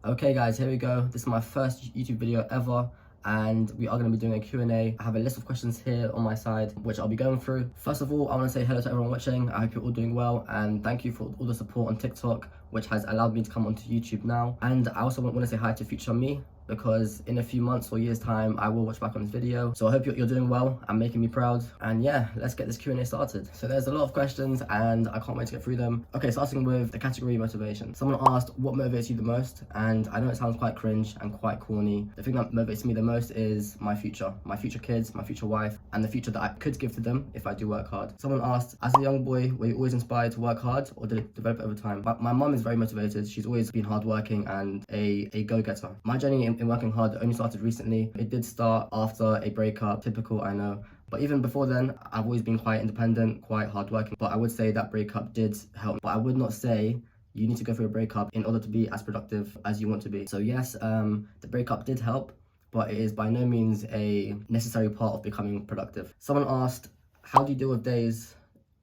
Okay guys, here we go. This is my first YouTube video ever and we are going to be doing a Q&A. I have a list of questions here on my side which I'll be going through. First of all, I want to say hello to everyone watching. I hope you're all doing well and thank you for all the support on TikTok, which has allowed me to come onto YouTube now. And I also want to say hi to future me, because in a few months or years time I will watch back on this video. So I hope you're doing well and making me proud. And yeah, let's get this Q&A started. So there's a lot of questions and I can't wait to get through them. Okay, starting with the category motivation. Someone asked what motivates you the most, and I know it sounds quite cringe and quite corny. The thing that motivates me the most is my future kids, my future wife, and the future that I could give to them if I do work hard. Someone asked, as a young boy, were you always inspired to work hard or did it develop over time? But my mum is very motivated. She's always been hardworking and a go-getter. My journey in working hard only started recently. It did start after a breakup, typical, I know. But even before then, I've always been quite independent, quite hardworking. But I would say that breakup did help. But I would not say you need to go through a breakup in order to be as productive as you want to be. So yes, the breakup did help, but it is by no means a necessary part of becoming productive. Someone asked, how do you deal with days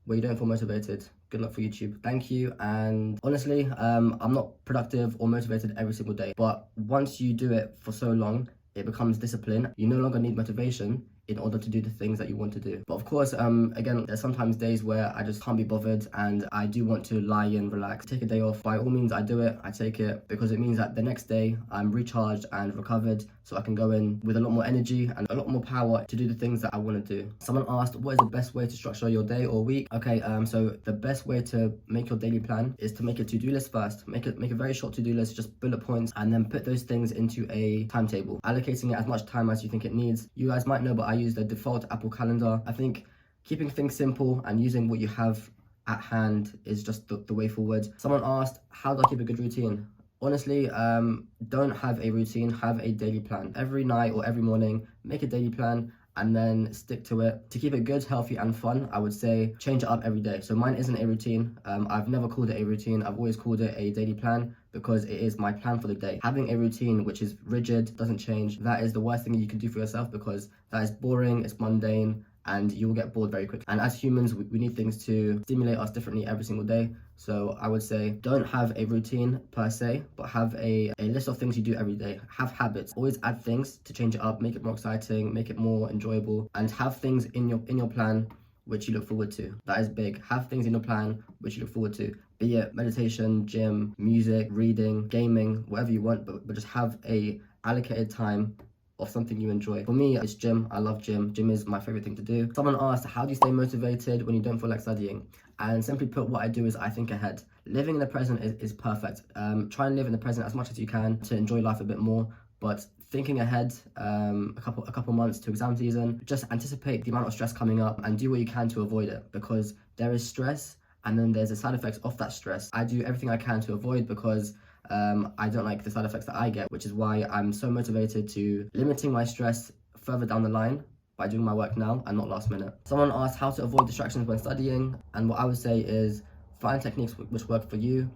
where you don't feel motivated? Good luck for YouTube. Thank you. And honestly, I'm not productive or motivated every single day, but once you do it for so long, it becomes discipline. You no longer need motivation in order to do the things that you want to do. But of course, again, there's sometimes days where I just can't be bothered and I do want to lie and relax, take a day off. By all means, I do it, I take it, because it means that the next day I'm recharged and recovered, so I can go in with a lot more energy and a lot more power to do the things that I want to do. Someone asked, what is the best way to structure your day or week? Okay, so the best way to make your daily plan is to make a to-do list first. Make a very short to-do list, just bullet points, and then put those things into a timetable, allocating it as much time as you think it needs. You guys might know, but I use the default Apple Calendar. I think keeping things simple and using what you have at hand is just the way forward. Someone asked, how do I keep a good routine? Honestly, don't have a routine, have a daily plan. Every night or every morning, make a daily plan and then stick to it. To keep it good, healthy and fun, I would say change it up every day. So mine isn't a routine. I've never called it a routine. I've always called it a daily plan because it is my plan for the day. Having a routine which is rigid, doesn't change, that is the worst thing you can do for yourself, because that is boring, it's mundane, and you will get bored very quickly. And as humans, we need things to stimulate us differently every single day. So I would say don't have a routine per se, but have a list of things you do every day. Have habits. Always add things to change it up, make it more exciting, make it more enjoyable, and have things in your plan which you look forward to. That is big. Have things in your plan which you look forward to. Be it meditation, gym, music, reading, gaming, whatever you want, but just have a allocated time of something you enjoy. For me, it's gym. I love gym. Gym is my favorite thing to do. Someone asked, how do you stay motivated when you don't feel like studying? And simply put, what I do is I think ahead. Living in the present is perfect. Try and live in the present as much as you can to enjoy life a bit more. But thinking ahead, a couple months to exam season, just anticipate the amount of stress coming up and do what you can to avoid it, because there is stress and then there's the side effects of that stress. I do everything I can to avoid, because I don't like the side effects that I get, which is why I'm so motivated to limiting my stress further down the line by doing my work now and not last minute. Someone asked how to avoid distractions when studying, and what I would say is find techniques which work for you,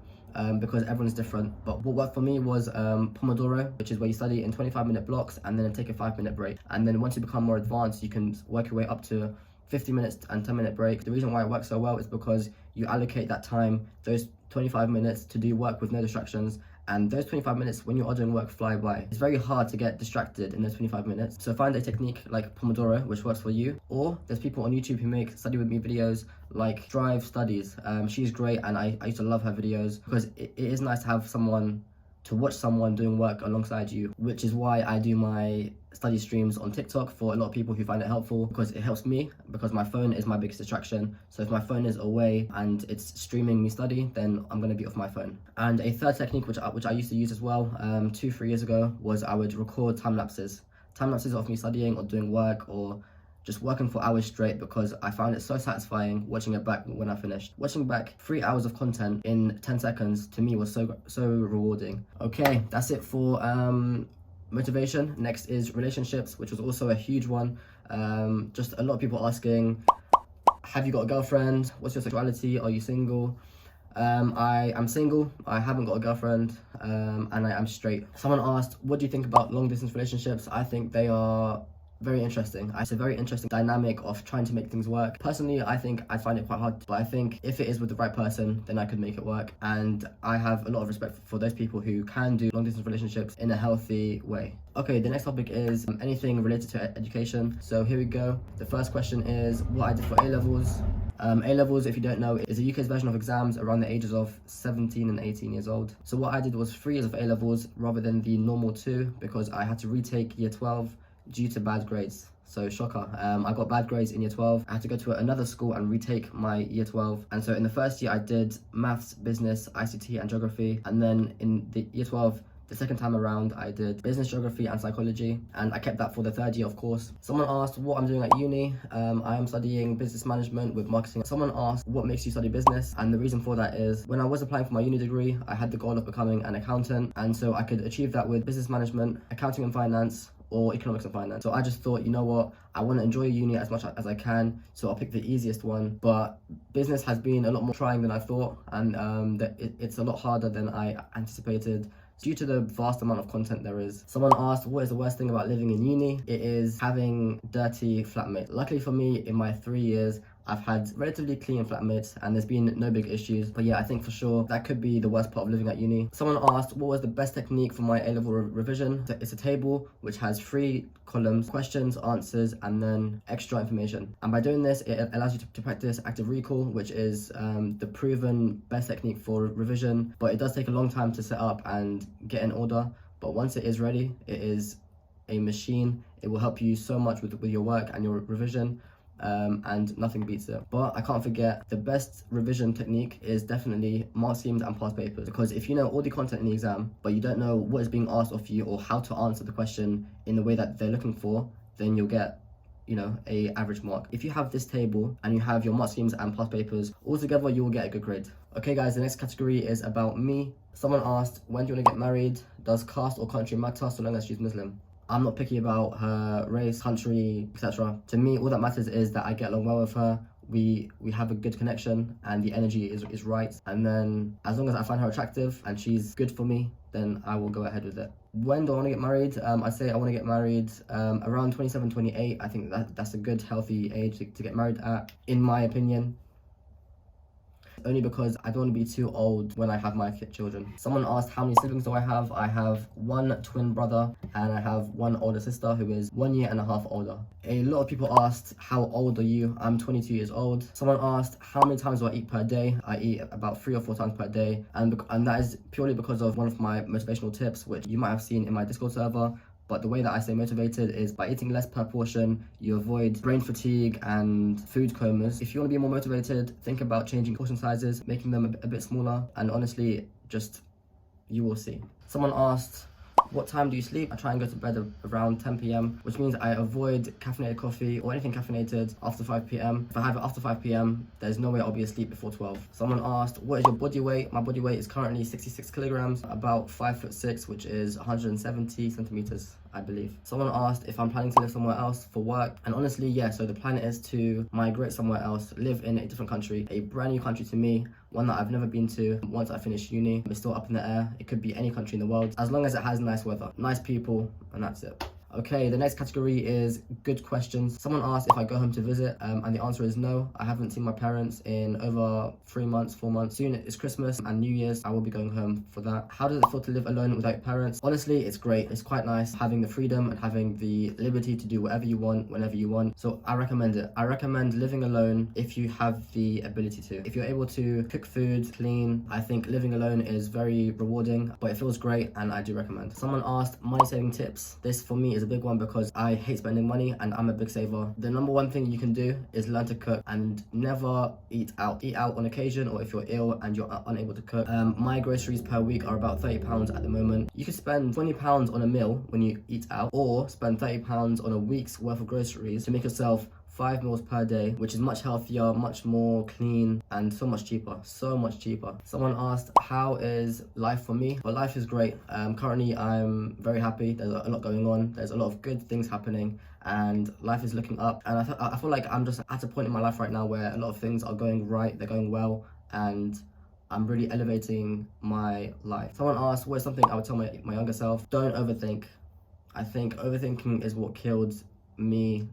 because everyone's different. But what worked for me was Pomodoro, which is where you study in 25-minute blocks and then take a 5-minute break. And then once you become more advanced, you can work your way up to 50 minutes and 10-minute break. The reason why it works so well is because you allocate that time, those 25 minutes, to do work with no distractions, and those 25 minutes when you are doing work fly by. It's very hard to get distracted in those 25 minutes. So find a technique like Pomodoro which works for you, or there's people on YouTube who make study with me videos like Drive Studies. She's great and I used to love her videos, because it is nice to have someone to watch someone doing work alongside you, which is why I do my study streams on TikTok for a lot of people who find it helpful, because it helps me, because my phone is my biggest distraction. So if my phone is away and it's streaming me study, then I'm going to be off my phone. And a third technique which I used to use as well 2-3 years ago was I would record time lapses of me studying or doing work or just working for hours straight, because I found it so satisfying watching it back when I finished. Watching back 3 hours of content in 10 seconds to me was so rewarding. Okay, that's it for motivation. Next is relationships, which was also a huge one. Just a lot of people asking, have you got a girlfriend? What's your sexuality? Are you single? I am single, I haven't got a girlfriend, and I am straight. Someone asked, what do you think about long distance relationships? I think they are very interesting. It's a very interesting dynamic of trying to make things work. Personally, I think I find it quite hard, but I think if it is with the right person, then I could make it work. And I have a lot of respect for those people who can do long distance relationships in a healthy way. Okay, the next topic is anything related to education. So here we go. The first question is what I did for A-levels. A-levels, if you don't know, is the UK's version of exams around the ages of 17 and 18 years old. So what I did was 3 years of A-levels rather than the normal 2 because I had to retake year 12 due to bad grades. So shocker, I got bad grades in year 12. I had to go to another school and retake my year 12. And so in the first year I did maths, business, ICT and geography. And then in the year 12, the second time around, I did business, geography and psychology, and I kept that for the third year, of course. Someone asked what I'm doing at uni. I am studying business management with marketing. Someone asked what makes you study business, and the reason for that is when I was applying for my uni degree, I had the goal of becoming an accountant, and so I could achieve that with business management, accounting and finance, or economics and finance. So I just thought, you know what, I want to enjoy uni as much as I can, so I'll pick the easiest one. But business has been a lot more trying than I thought, and it's a lot harder than I anticipated due to the vast amount of content there is. Someone asked, what is the worst thing about living in uni? It is having dirty flatmates. Luckily for me, in my 3 years, I've had relatively clean flatmates and there's been no big issues. But yeah, I think for sure that could be the worst part of living at uni. Someone asked what was the best technique for my A-level revision. It's a table which has 3 columns, questions, answers, and then extra information. And by doing this, it allows you to practice active recall, which is the proven best technique for revision. But it does take a long time to set up and get in order. But once it is ready, it is a machine. It will help you so much with your work and your revision. And nothing beats it. But I can't forget, the best revision technique is definitely mark schemes and past papers, because if you know all the content in the exam but you don't know what is being asked of you or how to answer the question in the way that they're looking for, then you'll get, you know, a average mark. If you have this table and you have your mark schemes and past papers all together, you will get a good grade. Okay guys, the next category is about me. Someone asked, when do you want to get married? Does caste or country matter so long as she's Muslim? I'm not picky about her race, country, etc. To me, all that matters is that I get along well with her. We have a good connection and the energy is right. And then as long as I find her attractive and she's good for me, then I will go ahead with it. When do I want to get married? I'd say I want to get married around 27, 28. I think that's a good, healthy age to get married at, in my opinion. Only because I don't want to be too old when I have my children. Someone asked how many siblings do I have? I have 1 twin brother and I have 1 older sister who is 1.5 years older. A lot of people asked, how old are you? I'm 22 years old. Someone asked, how many times do I eat per day? I eat about 3 or 4 times per day, and that is purely because of one of my motivational tips, which you might have seen in my Discord server. But the way that I stay motivated is by eating less per portion. You avoid brain fatigue and food comas. If you want to be more motivated, think about changing portion sizes, making them a bit smaller, and honestly, you will see. Someone asked, what time do you sleep? I try and go to bed around 10 p.m, which means I avoid caffeinated coffee or anything caffeinated after 5 p.m. If I have it after 5 p.m, there's no way I'll be asleep before 12. Someone asked, what is your body weight? My body weight is currently 66 kilograms, about 5'6", which is 170 centimeters, I believe. Someone asked if I'm planning to live somewhere else for work, and honestly, yeah, so the plan is to migrate somewhere else, live in a different country, a brand new country to me, one that I've never been to. Once I finish uni, it's still up in the air. It could be any country in the world, as long as it has nice weather, nice people, and that's it. Okay, the next category is good questions. Someone asked if I go home to visit, and the answer is no. I haven't seen my parents in over 3 months, 4 months. Soon it's Christmas and New Year's. I will be going home for that. How does it feel to live alone without parents? Honestly, it's great. It's quite nice having the freedom and having the liberty to do whatever you want, whenever you want. So I recommend it. I recommend living alone if you have the ability to. If you're able to cook food, clean, I think living alone is very rewarding, but it feels great and I do recommend. Someone asked money saving tips. This for me is a big one because I hate spending money and I'm a big saver. The number one thing you can do is learn to cook and never eat out. Eat out on occasion, or if you're ill and you're unable to cook. My groceries per week are about £30 at the moment. You could spend £20 on a meal when you eat out, or spend £30 on a week's worth of groceries to make yourself 5 meals per day, which is much healthier, much more clean, and so much cheaper. Someone asked, how is life for me? Well, life is great. Currently, I'm very happy. There's a lot going on. There's a lot of good things happening, and life is looking up. And I feel like I'm just at a point in my life right now where a lot of things are going right, they're going well, and I'm really elevating my life. Someone asked, what is something I would tell my younger self? Don't overthink. I think overthinking is what killed me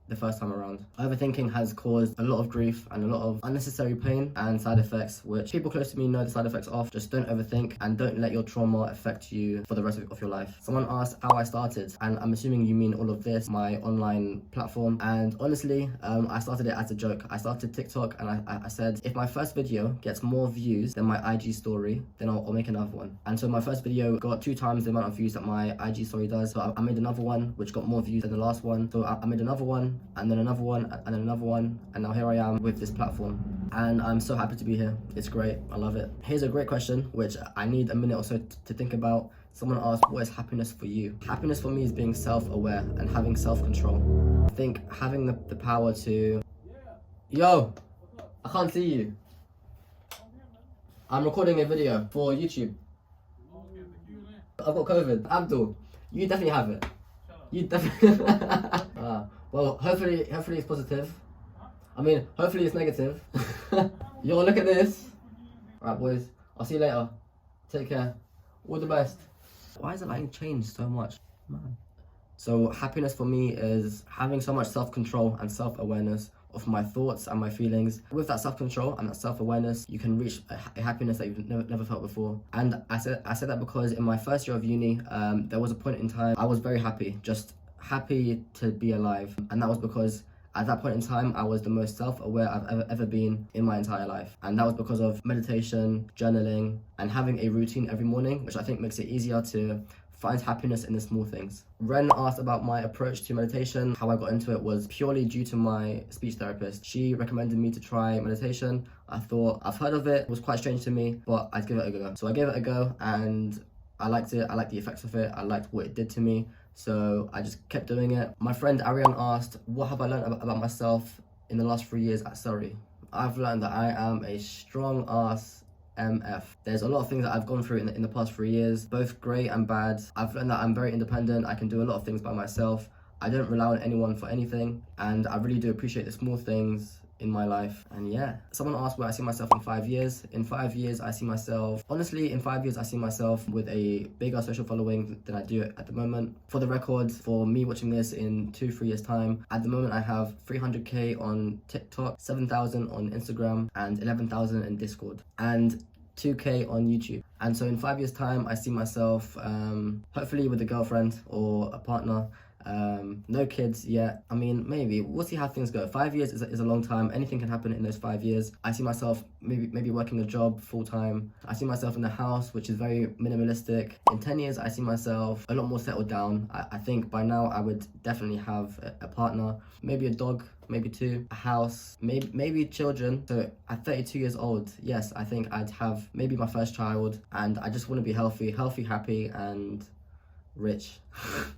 the first time around. Overthinking has caused a lot of grief and a lot of unnecessary pain and side effects, which people close to me know the side effects of. Just don't overthink and don't let your trauma affect you for the rest of your life. Someone asked how I started, and I'm assuming you mean all of this, my online platform. And honestly, I started it as a joke. I started TikTok and I said, if my first video gets more views than my IG story, then I'll make another one. And so my first video got 2 times the amount of views that my IG story does. So I made another one, which got more views than the last one. So I made another one, and then another one, and then another one, and now here I am with this platform, and I'm so happy to be here. It's great, I love it. Here's a great question, which I need a minute or so to think about. Someone asked, what is happiness for you? Happiness for me is being self-aware and having self-control. I think having the power to... Yo, I can't see you. I'm recording a video for YouTube. I've got COVID. Abdul, you definitely have it. You definitely... Well, hopefully it's positive. I mean, hopefully it's negative. Yo, look at this. Alright, boys. I'll see you later. Take care. All the best. Why is the lighting changed so much? Man. So, happiness for me is having so much self-control and self-awareness of my thoughts and my feelings. With that self-control and that self-awareness, you can reach a happiness that you've never felt before. And I said that because in my first year of uni, there was a point in time I was very happy, just happy to be alive. And that was because at that point in time, I was the most self-aware I've ever been in my entire life. And that was because of meditation, journaling, and having a routine every morning, which I think makes it easier to find happiness in the small things. Ren asked about my approach to meditation. How I got into it was purely due to my speech therapist. She recommended me to try meditation. I thought, I've heard of it. It was quite strange to me, but I'd give it a go. So I gave it a go and I liked it. I liked the effects of it. I liked what it did to me. So I just kept doing it. My friend Ariane asked, what have I learned about myself in the last 3 years at Surrey? I've learned that I am a strong ass MF. There's a lot of things that I've gone through in the past 3 years, both great and bad. I've learned that I'm very independent. I can do a lot of things by myself. I don't rely on anyone for anything. And I really do appreciate the small things in my life. And yeah, someone asked where I see myself in 5 years. In 5 years, I see myself, honestly, in 5 years, I see myself with a bigger social following than I do at the moment. For the record, for me watching this in 2-3 years time, at the moment I have 300k on TikTok, 7,000 on Instagram, and 11,000 in Discord, and 2k on YouTube. And so in 5 years time, I see myself hopefully with a girlfriend or a partner. No kids yet. I mean, maybe we'll see how things go. 5 years is a long time. Anything can happen in those 5 years. I see myself maybe working a job full-time. I see myself in a house which is very minimalistic. In 10 years, I see myself a lot more settled down. I think by now I would definitely have a partner, maybe a dog, maybe 2, a house, maybe children. So at 32 years old, yes, I think I'd have maybe my first child, and I just want to be healthy, happy, and rich.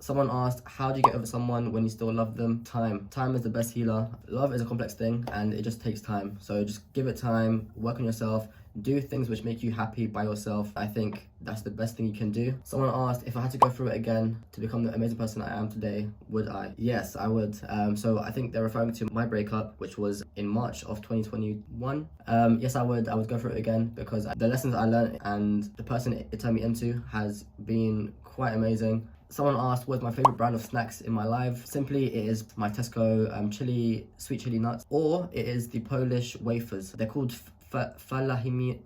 Someone asked, how do you get over someone when you still love them? Time is the best healer. Love is a complex thing and it just takes time. So just give it time, work on yourself, do things which make you happy by yourself. I think that's the best thing you can do. Someone asked, if I had to go through it again to become the amazing person I am today, would I? Yes, I would. So I think they're referring to my breakup, which was in March of 2021. Yes, I would go through it again because the lessons I learned and the person it turned me into has been quite amazing. Someone asked, what's my favorite brand of snacks in my life? Simply, it is my Tesco sweet chili nuts, or it is the Polish wafers. They're called falahimine,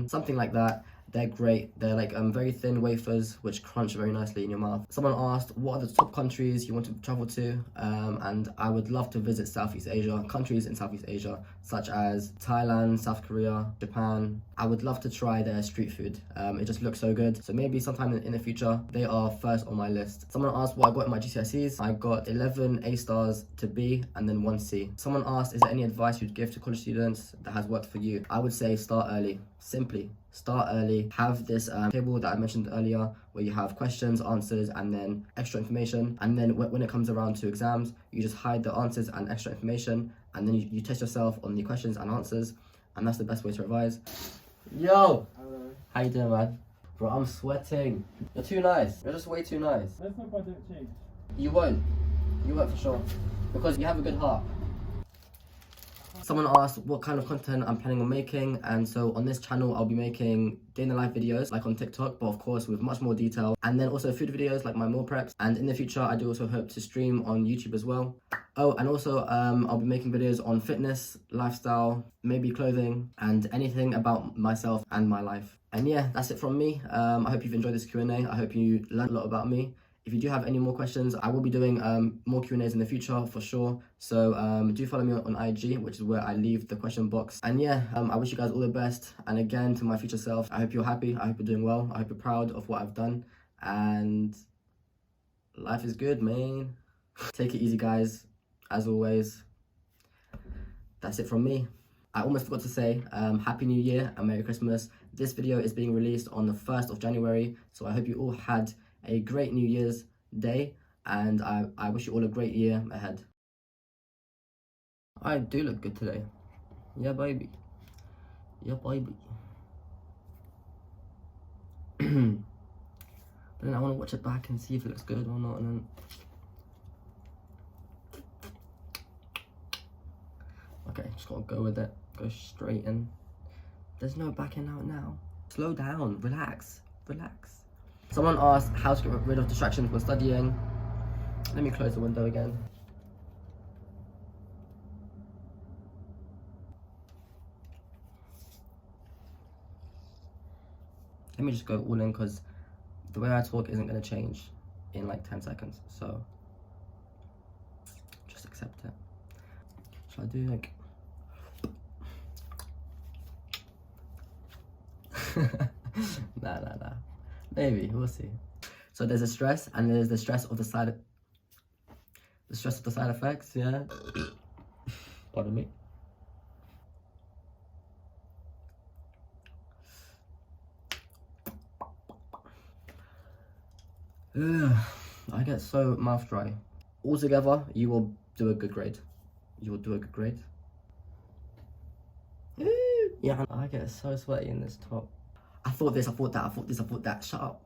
something like that. They're great. They're like very thin wafers which crunch very nicely in your mouth. Someone asked, what are the top countries you want to travel to? And I would love to visit Southeast Asia, countries in Southeast Asia, such as Thailand, South Korea, Japan. I would love to try their street food. It just looks so good. So maybe sometime in the future, they are first on my list. Someone asked what I got in my GCSEs. I got 11 A stars to B and then 1 C. Someone asked, is there any advice you'd give to college students that has worked for you? I would say start early. Simply start early. Have this table that I mentioned earlier where you have questions, answers, and then extra information. And then when it comes around to exams, you just hide the answers and extra information, and then you test yourself on the questions and answers, and that's the best way to revise. Yo! Hello. How you doing, man? Bro, I'm sweating. You're too nice. You're just way too nice. Let's hope I don't change. You won't. You won't for sure. Because you have a good heart. Someone asked what kind of content I'm planning on making, and so on this channel I'll be making day in the life videos like on TikTok, but of course with much more detail, and then also food videos like my meal preps, and in the future I do also hope to stream on YouTube as well. Oh, and also I'll be making videos on fitness, lifestyle, maybe clothing, and anything about myself and my life. And yeah, that's it from me. I hope you've enjoyed this Q&A. I hope you learned a lot about me. If you do have any more questions, I will be doing more Q&As in the future for sure. So do follow me on IG, which is where I leave the question box. And yeah, I wish you guys all the best. And again, to my future self, I hope you're happy. I hope you're doing well. I hope you're proud of what I've done. And life is good, man. Take it easy, guys. As always, that's it from me. I almost forgot to say Happy New Year and Merry Christmas. This video is being released on the 1st of January. So I hope you all had a great New Year's Day, and I wish you all a great year ahead. I do look good today. Yeah, baby. Yeah, baby. But then I want to watch it back and see if it looks good or not, and then... Okay, just gotta go with it. Go straight in. There's no backing out now. Slow down. Relax. Relax. Someone asked how to get rid of distractions when studying. Let me close the window again. Let me just go all in, because the way I talk isn't going to change in like 10 seconds. So just accept it. Shall I do like... Nah. Maybe, we'll see. So there's a stress, and there's the stress of the side effects, yeah. Pardon me. I get so mouth dry. Altogether, you will do a good grade. You will do a good grade. Yeah, I get so sweaty in this top. I thought this, I thought that, I thought this, I thought that. Shut up.